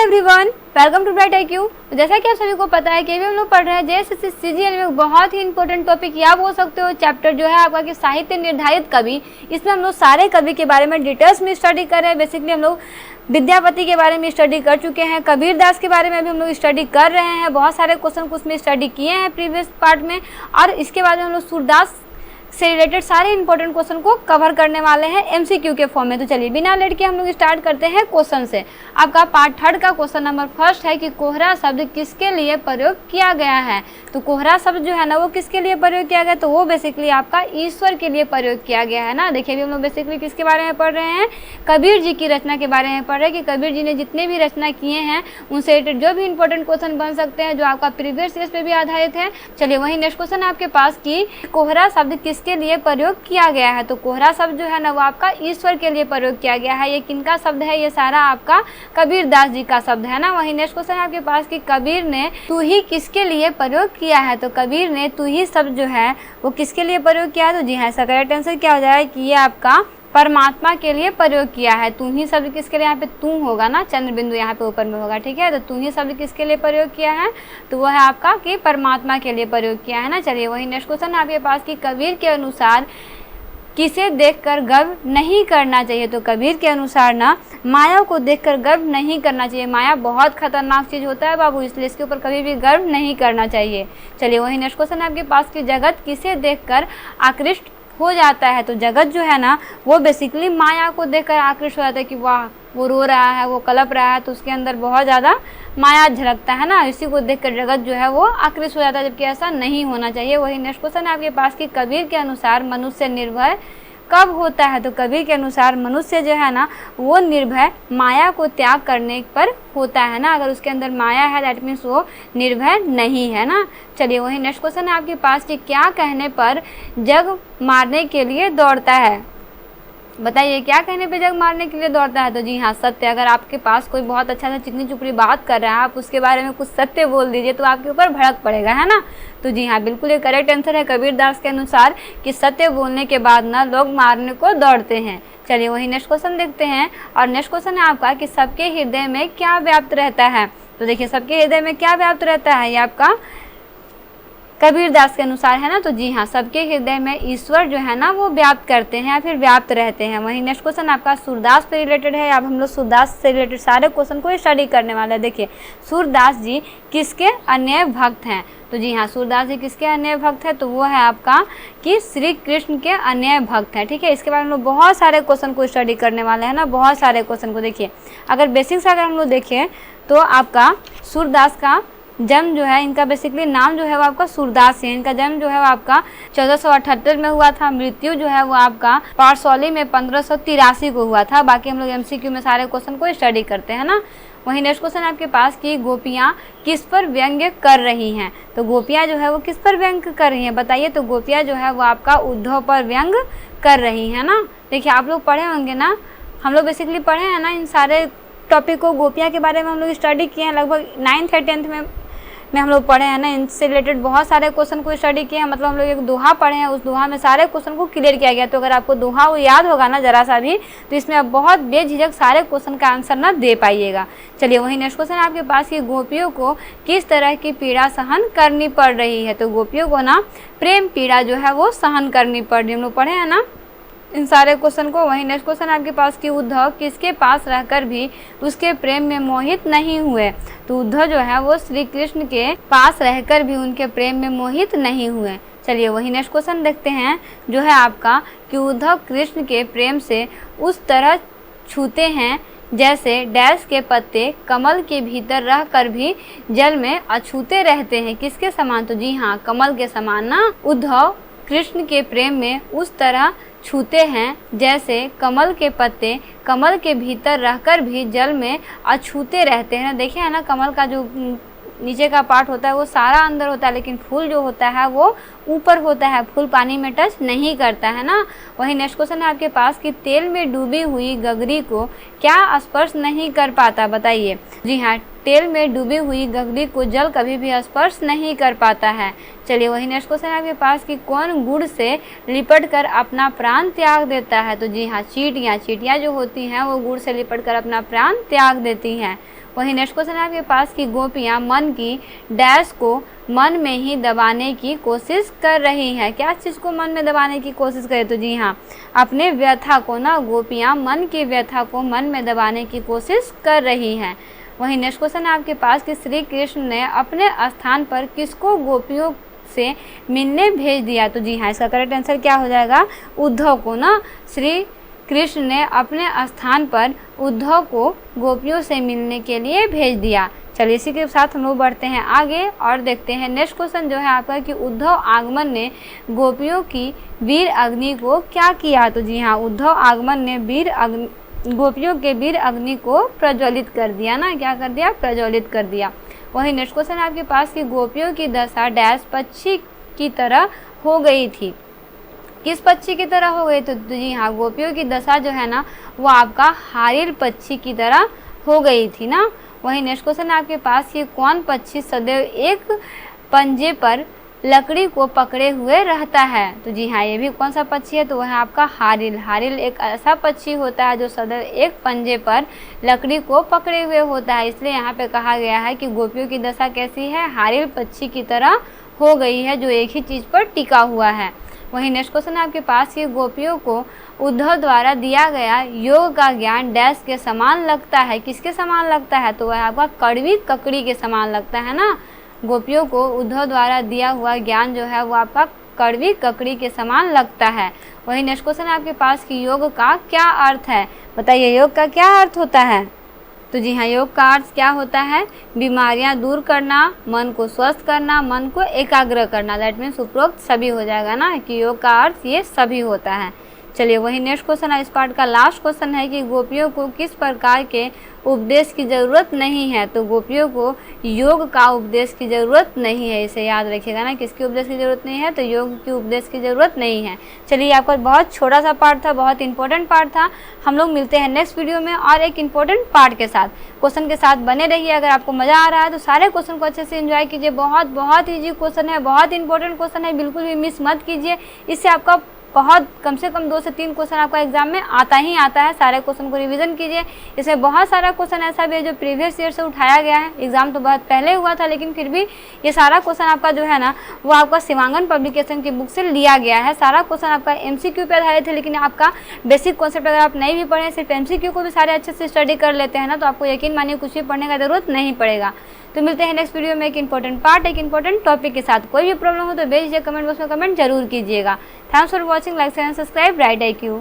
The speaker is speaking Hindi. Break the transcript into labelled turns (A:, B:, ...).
A: Everyone, welcome to Bright IQ। तो जैसा कि आप सभी को पता है कि अभी हम लोग पढ़ रहे हैं JSSC CGL में बहुत ही इंपॉर्टेंट टॉपिक या बोल सकते हो चैप्टर जो है आपका कि साहित्य निर्धारित कवि। इसमें हम लोग सारे कवि के बारे में डिटेल्स में स्टडी कर रहे हैं। बेसिकली हम लोग विद्यापति के बारे में स्टडी कर चुके हैं, कबीर दास के बारे में भी हम लोग स्टडी कर रहे हैं, बहुत सारे क्वेश्चन कुछ में स्टडी किए हैं प्रीवियस पार्ट में, और इसके बाद में हम लोग सूरदास से रिलेटेड सारे इंपॉर्टेंट क्वेश्चन को कवर करने वाले हैं MCQ के फॉर्म में। तो चलिए बिना लेट के हम लोग स्टार्ट करते हैं क्वेश्चन से। आपका पार्ट 3 का क्वेश्चन नंबर फर्स्ट है कि कोहरा शब्द किसके लिए प्रयोग किया गया है। तो कोहरा शब्द जो है ना वो किसके लिए प्रयोग किया गया, तो वो बेसिकली आपका ईश्वर के लिए प्रयोग किया गया है ना। देखिए अभी हम लोग बेसिकली किसके बारे में पढ़ रहे हैं, कबीर जी की रचना के बारे में पढ़ रहे हैं कि कबीर जी ने जितने भी रचना किए हैं उनसे रिलेटेड जो भी इंपॉर्टेंट क्वेश्चन बन सकते हैं जो आपका प्रीवियस ईयर पे भी आधारित है। चलिए वही नेक्स्ट क्वेश्चन है आपके पास कि कोहरा शब्द किसके लिए प्रयोग किया गया है। तो कोहरा शब्द जो है ना वो आपका ईश्वर के लिए प्रयोग किया गया है। ये किनका शब्द है, ये सारा आपका कबीर दास जी का शब्द है ना। वही नेक्स्ट क्वेश्चन है आपके पास कि कबीर ने तू ही किसके लिए प्रयोग किया है। तो कबीर ने तू ही शब्द जो है वो किसके लिए प्रयोग किया है। तो जी हाँ, इसका करेक्ट आंसर क्या हो जाएगा कि ये आपका परमात्मा के लिए प्रयोग किया है। तू ही शब्द किसके लिए, यहाँ पे तू होगा ना, चंद्र बिंदु यहाँ पे ऊपर में होगा, ठीक है। तो तू ही शब्द किसके लिए प्रयोग किया है, तो वो है आपका कि परमात्मा के लिए प्रयोग किया है ना। चलिए वही नेक्स्ट क्वेश्चन है आपके पास कि कबीर के अनुसार किसे देखकर गर्व नहीं करना चाहिए। तो कबीर के अनुसार ना माया को देखकर गर्व नहीं करना चाहिए। माया बहुत खतरनाक चीज़ होता है बाबू, इसलिए इसके ऊपर कभी भी गर्व नहीं करना चाहिए। चलिए वही नेक्स्ट क्वेश्चन है आपके पास कि जगत किसे देखकर आकृष्ट हो जाता है। तो जगत जो है ना वो बेसिकली माया को देखकर आकृष्ट हो जाता है कि वाह वो रो रहा है, वो कलप रहा है, तो उसके अंदर बहुत ज़्यादा माया झलकता है ना। इसी को देखकर जगत जो है वो आकृष्ट हो जाता है, जबकि ऐसा नहीं होना चाहिए। वही नेक्स्ट क्वेश्चन है आपके पास कि कबीर के अनुसार मनुष्य निर्भय कब होता है। तो कबीर के अनुसार मनुष्य जो है ना वो निर्भय माया को त्याग करने पर होता है ना। अगर उसके अंदर माया है दैट मीन्स वो निर्भय नहीं है ना। चलिए वही नेक्स्ट क्वेश्चन है आपके पास कि क्या कहने पर जग मारने के लिए दौड़ता है। बताइए क्या कहने पे जग मारने के लिए दौड़ता है। तो जी हाँ, सत्य। अगर आपके पास कोई बहुत अच्छा सा चिकनी चुपड़ी बात कर रहा है, आप उसके बारे में कुछ सत्य बोल दीजिए तो आपके ऊपर भड़क पड़ेगा, है ना। तो जी हाँ, बिल्कुल ये करेक्ट आंसर है कबीर दास के अनुसार कि सत्य बोलने के बाद ना लोग मारने को दौड़ते हैं। चलिए वही नेक्स्ट क्वेश्चन देखते हैं, और नेक्स्ट क्वेश्चन है आपका कि सबके हृदय में क्या व्याप्त रहता है। तो देखिए सबके हृदय में क्या व्याप्त रहता है, ये आपका कबीर दास के अनुसार है ना। तो जी हाँ, सबके हृदय में ईश्वर जो है ना वो व्याप्त करते हैं या फिर व्याप्त रहते हैं। वही नेक्स्ट क्वेश्चन आपका सूरदास से रिलेटेड है। अब हम लोग सूरदास से रिलेटेड सारे क्वेश्चन को स्टडी करने वाले हैं। देखिए सूरदास जी किसके अन्य भक्त हैं। तो जी हाँ, सूरदास जी किसके अन्य भक्त है, तो वो है आपका कि श्री कृष्ण के अन्य भक्त हैं, ठीक है। इसके बारे में हम लोग बहुत सारे क्वेश्चन को स्टडी करने वाले हैं ना, बहुत सारे क्वेश्चन को। देखिए अगर बेसिक से अगर हम लोग देखें तो आपका सूरदास का जन्म जो है, इनका बेसिकली नाम जो है वो आपका सूरदास है। इनका जन्म जो है वो आपका 1478 में हुआ था। मृत्यु जो है वो आपका पारसौली में 1583 को हुआ था। बाकी हम लोग MCQ में सारे क्वेश्चन को स्टडी करते हैं ना। वही नेक्स्ट क्वेश्चन आपके पास कि गोपियाँ किस पर व्यंग्य कर रही हैं। तो गोपियाँ जो है वो किस पर व्यंग्य कर रही हैं, बताइए। तो गोपियाँ जो है वो आपका उद्धव पर व्यंग्य कर रही है ना। देखिए आप लोग पढ़े होंगे ना, हम लोग बेसिकली पढ़े हैं ना इन सारे टॉपिक को, गोपियाँ के बारे में हम लोग स्टडी किए हैं। लगभग 9th या 10th में हम लोग पढ़े हैं ना। इनसे रिलेटेड बहुत सारे क्वेश्चन को स्टडी किए हैं। मतलब हम लोग एक दोहा पढ़े हैं, उस दोहा में सारे क्वेश्चन को क्लियर किया गया। तो अगर आपको दोहा वो याद होगा ना जरा सा भी, तो इसमें आप बहुत बेझिझक सारे क्वेश्चन का आंसर ना दे पाइएगा। चलिए वही नेक्स्ट क्वेश्चन आपके पास कि गोपियों को किस तरह की पीड़ा सहन करनी पड़ रही है। तो गोपियों को ना प्रेम पीड़ा जो है वो सहन करनी पड़ रही है। हम लोग पढ़े हैं ना इन सारे क्वेश्चन को। वही नेक्स्ट क्वेश्चन आपके पास कि उद्धव किसके पास रहकर भी उसके प्रेम में मोहित नहीं हुए। तो उद्धव जो है वो श्री कृष्ण के पास रहकर भी उनके प्रेम में मोहित नहीं हुए। चलिए वही नेक्स्ट क्वेश्चन देखते हैं जो है आपका कि उद्धव कृष्ण के प्रेम से उस तरह छूते हैं जैसे डैश के पत्ते कमल के भीतर रहकर भी जल में अछूते रहते हैं। किसके समान, तो जी हाँ कमल के समान ना उद्धव कृष्ण के प्रेम में उस तरह छूते हैं जैसे कमल के पत्ते कमल के भीतर रहकर भी जल में अछूते रहते हैं। देखिए है ना, कमल का जो नीचे का पार्ट होता है वो सारा अंदर होता है, लेकिन फूल जो होता है वो ऊपर होता है, फूल पानी में टच नहीं करता है ना। वही नेक्स्ट क्वेश्चन है आपके पास कि तेल में डूबी हुई गगरी को क्या स्पर्श नहीं कर पाता, बताइए। जी हाँ, तेल में डूबी हुई गगरी को जल कभी भी स्पर्श नहीं कर पाता है। चलिए वही नेक्स्ट क्वेश्चन है आपके पास कि कौन गुड़ से लिपट कर अपना प्राण त्याग देता है। तो जी हाँ, चींटियाँ जो होती हैं वो गुड़ से लिपट कर अपना प्राण त्याग देती हैं। वहीं नेक्स्ट क्वेश्चन है आपके पास कि गोपियाँ मन की डैश को मन में ही दबाने की कोशिश कर रही हैं। क्या चीज़ को मन में दबाने की कोशिश करे? तो जी हाँ, अपने व्यथा को ना, गोपियाँ मन की व्यथा को मन में दबाने की कोशिश कर रही हैं। वहीं नेक्स्ट क्वेश्चन है आपके पास कि श्री कृष्ण ने अपने स्थान पर किसको गोपियों से मिलने भेज दिया? तो जी हाँ, इसका करेक्ट आंसर क्या हो जाएगा? उद्धव को ना, श्री कृष्ण ने अपने स्थान पर उद्धव को गोपियों से मिलने के लिए भेज दिया। चलिए इसी के साथ हम लोग बढ़ते हैं आगे और देखते हैं नेक्स्ट क्वेश्चन जो है आपका कि उद्धव आगमन ने गोपियों की वीर अग्नि को क्या किया? तो जी हाँ, उद्धव आगमन ने गोपियों के वीर अग्नि को प्रज्वलित कर दिया ना। क्या कर दिया? प्रज्वलित कर दिया। वहीं नेक्स्ट क्वेश्चन है आपके पास कि गोपियों की दशा डैश पक्षी की तरह हो गई थी। किस पक्षी की तरह हो गई? तो जी हाँ, गोपियों की दशा जो है ना वो आपका हारिल पक्षी की तरह हो गई थी ना। वहीं नेक्स्ट क्वेश्चन है आपके पास कि कौन पक्षी सदैव एक पंजे पर लकड़ी को पकड़े हुए रहता है? तो जी हाँ, ये भी कौन सा पक्षी है? तो वह है आपका हारिल। हारिल एक ऐसा पक्षी होता है जो सदैव एक पंजे पर लकड़ी को पकड़े हुए होता है, इसलिए यहाँ पे कहा गया है कि गोपियों की दशा कैसी है? हारिल पक्षी की तरह हो गई है, जो एक ही चीज़ पर टिका हुआ है। वहीं नेक्स्ट क्वेश्चन है आपके पास कि गोपियों को उद्धव द्वारा दिया गया योग का ज्ञान डैश के समान लगता है। किसके समान लगता है? तो वह आपका कड़वी ककड़ी के समान लगता है ना। गोपियों को उद्धव द्वारा दिया हुआ ज्ञान जो है वो आपका कड़वी ककड़ी के समान लगता है। वहीं नेक्स्ट क्वेश्चन है आपके पास कि योग का क्या अर्थ है? बताइए, योग का क्या अर्थ होता है? तो जी हाँ, योग का अर्थ क्या होता है? बीमारियां दूर करना, मन को स्वस्थ करना, मन को एकाग्र करना। दैट मीन्स उपरोक्त सभी हो जाएगा ना, कि योग का अर्थ ये सभी होता है। चलिए वही नेक्स्ट क्वेश्चन है, इस पार्ट का लास्ट क्वेश्चन है कि गोपियों को किस प्रकार के उपदेश की ज़रूरत नहीं है? तो गोपियों को योग का उपदेश की ज़रूरत नहीं है, इसे याद रखिएगा ना। किसकी उपदेश की ज़रूरत नहीं है? तो योग की उपदेश की ज़रूरत नहीं है। चलिए, आपका बहुत छोटा सा पार्ट था, बहुत इंपॉर्टेंट पार्ट था। हम लोग मिलते हैं नेक्स्ट वीडियो में और एक इंपॉर्टेंट पार्ट के साथ। क्वेश्चन के साथ बने रहिए। अगर आपको मज़ा आ रहा है तो सारे क्वेश्चन को अच्छे से एंजॉय कीजिए। बहुत ईजी क्वेश्चन है, बहुत इंपॉर्टेंट क्वेश्चन है, बिल्कुल भी मिस मत कीजिए। इससे आपका बहुत कम से कम 2 से 3 क्वेश्चन आपका एग्जाम में आता ही आता है। सारे क्वेश्चन को रिवीजन कीजिए। इसमें बहुत सारा क्वेश्चन ऐसा भी है जो प्रीवियस ईयर से उठाया गया है। एग्जाम तो बहुत पहले हुआ था, लेकिन फिर भी ये सारा क्वेश्चन आपका जो है ना वो आपका शिवांगन पब्लिकेशन की बुक से लिया गया है। सारा क्वेश्चन आपका MCQ पे आधारित है, लेकिन आपका बेसिक कॉन्सेप्ट अगर आप नहीं भी पढ़े, सिर्फ MCQ को भी सारे अच्छे से स्टडी कर लेते हैं ना, तो आपको यकीन मानिए कुछ भी पढ़ने का जरूरत नहीं पड़ेगा। तो मिलते हैं नेक्स्ट वीडियो में एक इंपॉर्टेंट पार्ट, एक इंपॉर्टेंट टॉपिक के साथ। कोई भी प्रॉब्लम हो तो भेज दीजिए, कमेंट बॉक्स में कमेंट जरूर कीजिएगा। Thanks for watching, like share and subscribe right IQ।